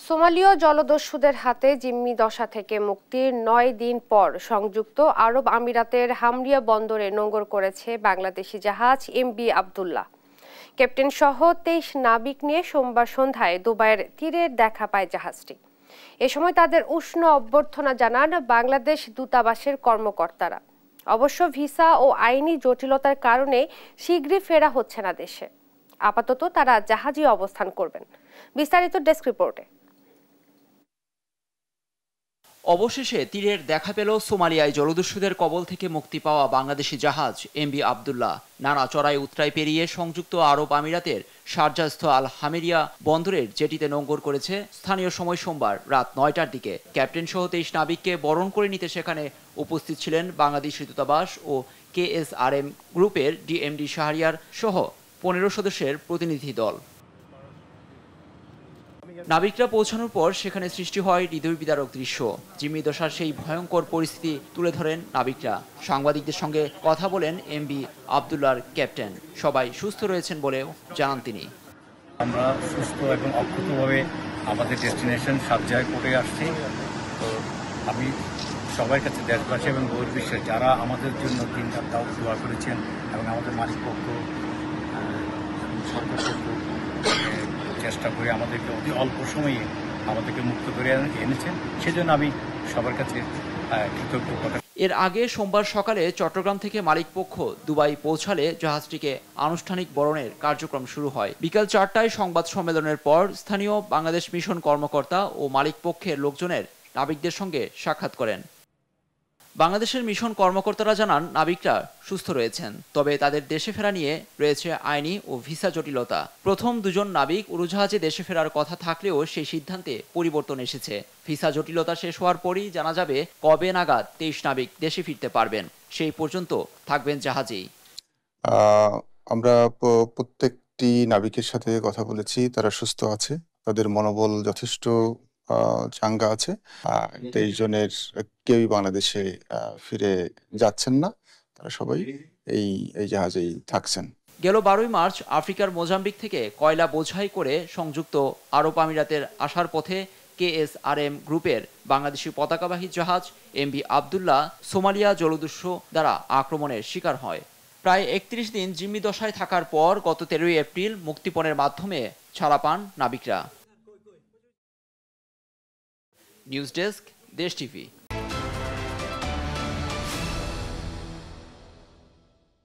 সোমালীয় জলদস্যুদের হাতে জিম্মি দশা থেকে মুক্তির ৯ দিন পর সংযুক্ত আরব আমিরাতের হামরিয়া বন্দরে নোঙর করেছে বাংলাদেশি জাহাজ এমভি আবদুল্লাহ। ক্যাপ্টেন সহ ২৩ নাবিক নিয়ে সোমবার সন্ধ্যায় দুবাইয়ের তীরে দেখা পায় জাহাজটি। এ সময় তাদের উষ্ণ অভ্যর্থনা জানান বাংলাদেশ দূতাবাসের কর্মকর্তারা। অবশ্য ভিসা ও আইনি জটিলতার কারণে শীঘ্রই ফেরা হচ্ছে না দেশে। আপাতত তারা জাহাজে অবস্থান করবেন। বিস্তারিত ডেস্ক রিপোর্টে। অবশেষে তীরের দেখা পেল সোমালিয়ায় জলদস্যুদের কবল থেকে মুক্তি পাওয়া বাংলাদেশি জাহাজ এমভি আবদুল্লাহ। নানা চড়াই উতরাই পেরিয়ে সংযুক্ত আরব আমিরাতের শারজাস্থ আল হামেরিয়া বন্দরের জেটিতে নোঙর করেছে স্থানীয় সময় সোমবার রাত ৯টার দিকে। ক্যাপ্টেন সহ ২৩ নাবিককে বরণ করে নিতে সেখানে উপস্থিত ছিলেন বাংলাদেশ দূতাবাস ও KSRM গ্রুপের DMD শাহরিয়ার সহ ১৫ সদস্যের প্রতিনিধি দল। নাবিকরা পৌঁছানোর পর সেখানে সৃষ্টি হয় হৃদয় বিদারক দৃশ্য। জিম্মি দশার সেই ভয়ঙ্কর পরিস্থিতি তুলে ধরেন নাবিকরা। সাংবাদিকদের সঙ্গে কথা বলেন এমভি আবদুল্লাহর ক্যাপ্টেন। সবাই সুস্থ রয়েছেন বলেও জানান তিনি। আমরা সুস্থ এবং অক্ষতভাবে আমাদের ডেস্টিনেশন সাবজায় করে আসছি। তো আমি সবার কাছে দেশবাসী এবং বহির্বিশ্বের যারা আমাদের জন্য দিন রাত দোয়া করেছেন এবং আমাদের মালিক পক্ষ সরকার পক্ষ চেষ্টা করে আমাদেরকে অতি অল্প সময়ে আমাদেরকে মুক্ত করে এনেছেন, সেজন্য আমি সবার কাছে কৃতজ্ঞ। এর আগে সোমবার সকালে চট্টগ্রাম থেকে মালিক পক্ষ দুবাই পৌঁছালে জাহাজটিকে আনুষ্ঠানিক বরণের কার্যক্রম শুরু হয়। বিকাল ৪টায় সংবাদ সম্মেলনের পর স্থানীয় বাংলাদেশ মিশন কর্মকর্তা ও মালিক পক্ষের লোকজনের নাবিকদের সঙ্গে সাক্ষাৎ করেন। বাংলাদেশের মিশন কর্মকর্তারা জানান নাবিকরা সুস্থ রয়েছেন, তবে তাদের দেশে ফেরা নিয়ে রয়েছে আইনি ও ভিসা জটিলতা। প্রথম দুজন নাবিক উড়োজাহাজে দেশে ফেরার কথা থাকলেও সেই সিদ্ধান্তে পরিবর্তন এসেছে। ভিসা জটিলতা শেষ হওয়ার পরই জানা যাবে কবে নাগাদ ২৩ নাবিক দেশে ফিরতে পারবেন। সেই পর্যন্ত থাকবেন জাহাজেই। আমরা প্রত্যেকটি নাবিকের সাথে কথা বলেছি, তারা সুস্থ আছে, তাদের মনোবল যথেষ্ট চাঙ্গা আছে। ২৩ জনের কেউই বাংলাদেশে ফিরে যাচ্ছেন না, তারা সবাই এই জাহাজেই থাকছেন। গেল ১২ই মার্চ আফ্রিকার মোজাম্বিক থেকে কয়লা বোঝাই করে সংযুক্ত আরব আমিরাতের আসার পথে KSRM গ্রুপের বাংলাদেশি পতাকাবাহী জাহাজ এমভি আবদুল্লাহ সোমালিয়া জলদস্যু দ্বারা আক্রমণের শিকার হয়। প্রায় ৩১ দিন জিম্মি দশায় থাকার পর গত ১৩ই এপ্রিল মুক্তিপণের মাধ্যমে ছাড়া পান নাবিকরা। নিউজ ডেস্ক, দেশ টিভি।